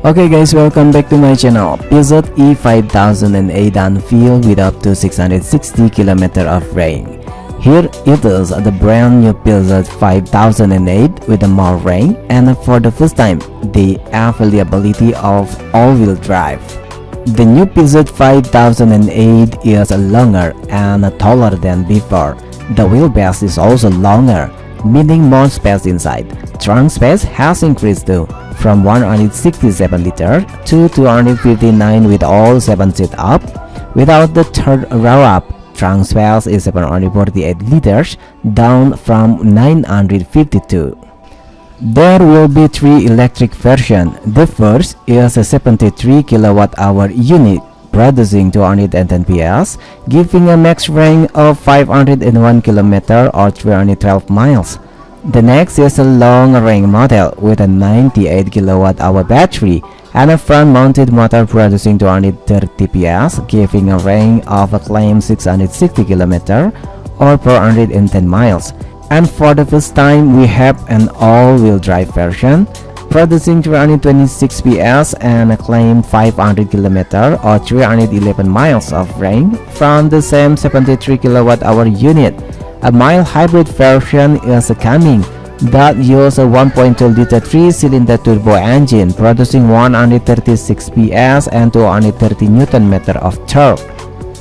Okay guys, welcome back to my channel. PEUGEOT E-5008 unveiled with up to 660 km of range. Here it is, the brand new PEUGEOT 5008 with more range and for the first time the availability of all-wheel drive. The new PEUGEOT 5008 is longer and taller than before. The wheelbase is also longer, meaning more space inside. Trunk space has increased too, from 167 liters to 259 with all 7 seats up. Without the third row up, trunk space is 748 liters, down from 952. There will be 3 electric versions. The first is a 73 kWh unit producing 210 PS, giving a max range of 501 km or 312 miles. The next is a long-range model with a 98 kWh battery and a front-mounted motor producing 230 PS, giving a range of a claimed 660 km or 410 miles. And for the first time, we have an all-wheel drive version producing 326 PS and a claimed 500 km or 311 miles of range from the same 73 kWh unit. A mild hybrid version is coming that uses a 1.2-liter 3-cylinder turbo engine producing 136 PS and 230 Nm of torque.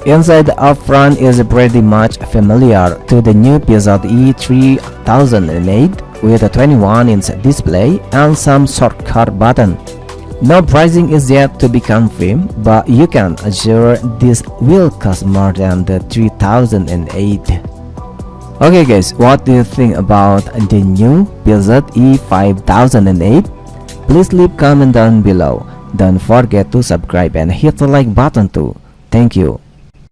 Inside the upfront is pretty much familiar to the new PEUGEOT E-5008 with a 21-inch display and some shortcut button. No pricing is yet to be confirmed, but you can assure this will cost more than the 3008. Okay guys, what do you think about the new PEUGEOT E-5008? Please leave comment down below. Don't forget to subscribe and hit the like button too. Thank you.